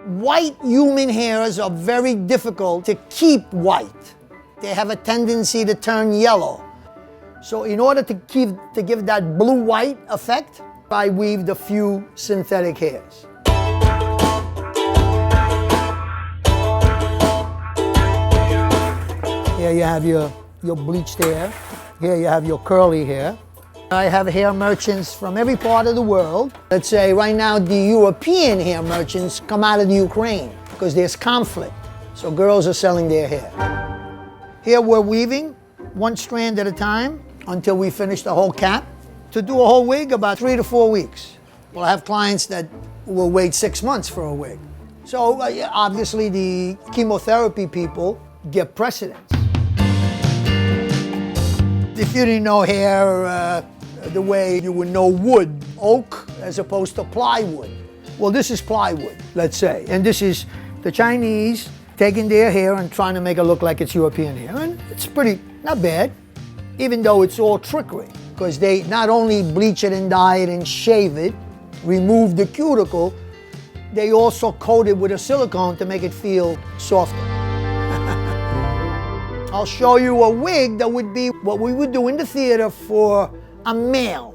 White human hairs are very difficult to keep white. They have a tendency to turn yellow. So in order to give that blue-white effect, I weaved a few synthetic hairs. Here you have your bleached hair. Here you have your curly hair. I have hair merchants from every part of the world. Let's say right now the European hair merchants come out of the Ukraine because there's conflict. So girls are selling their hair. Here we're weaving one strand at a time until we finish the whole cap. To do a whole wig, about 3 to 4 weeks. Well, I have clients that will wait 6 months for a wig. So obviously the chemotherapy people get precedence. If you didn't know hair the way you would know wood, oak as opposed to plywood. Well, this is plywood, let's say. And this is the Chinese taking their hair and trying to make it look like it's European hair. And it's pretty, not bad, even though it's all trickery. Because they not only bleach it and dye it and shave it, remove the cuticle, they also coat it with a silicone to make it feel softer. I'll show you a wig that would be what we would do in the theater for a male.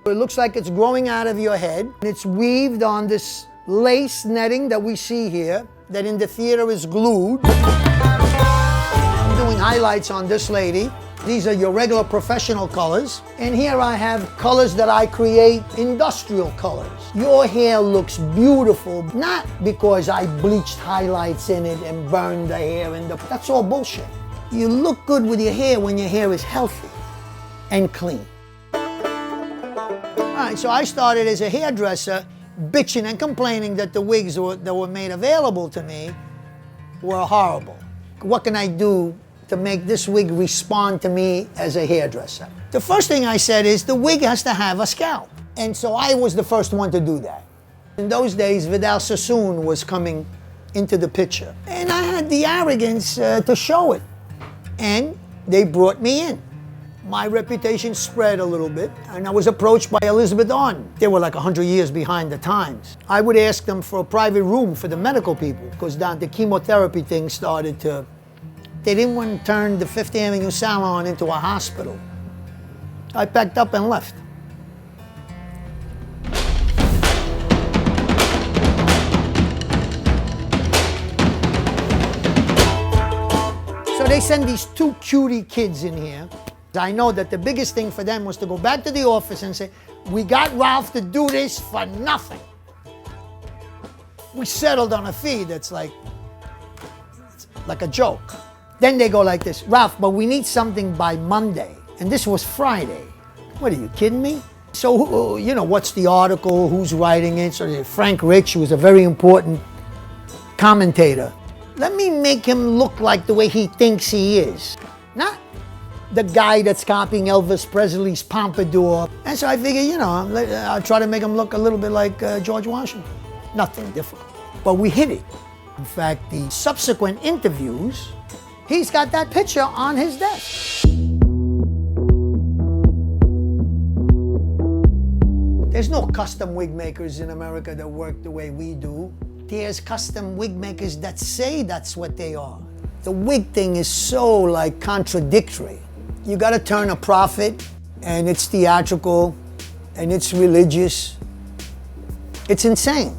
It looks like it's growing out of your head. It's weaved on this lace netting that we see here, that in the theater is glued. I'm doing highlights on this lady. These are your regular professional colors. And here I have colors that I create, industrial colors. Your hair looks beautiful, not because I bleached highlights in it and burned the hair that's all bullshit. You look good with your hair when your hair is healthy and clean. All right, so I started as a hairdresser, bitching and complaining that the wigs that were made available to me were horrible. What can I do to make this wig respond to me as a hairdresser? The first thing I said is the wig has to have a scalp. And so I was the first one to do that. In those days, Vidal Sassoon was coming into the picture. And I had the arrogance to show it. And they brought me in. My reputation spread a little bit, and I was approached by Elizabeth Arden. They were like 100 years behind the times. I would ask them for a private room for the medical people, because the chemotherapy thing started to, they didn't want to turn the Fifth Avenue salon into a hospital. I packed up and left. So they send these two cutie kids in here. I know that the biggest thing for them was to go back to the office and say, we got Ralph to do this for nothing. We settled on a fee that's like a joke. Then they go like this, Ralph, but we need something by Monday. And this was Friday. What, are you kidding me? So, you know, what's the article, who's writing it? So Frank Rich, who was a very important commentator. Let me make him look like the way he thinks he is. Not the guy that's copying Elvis Presley's pompadour. And so I figured, you know, I'll try to make him look a little bit like George Washington. Nothing difficult. But we hit it. In fact, the subsequent interviews, he's got that picture on his desk. There's no custom wig makers in America that work the way we do. There's custom wig makers that say that's what they are. The wig thing is so like contradictory. You gotta turn a profit, and it's theatrical, and it's religious. It's insane.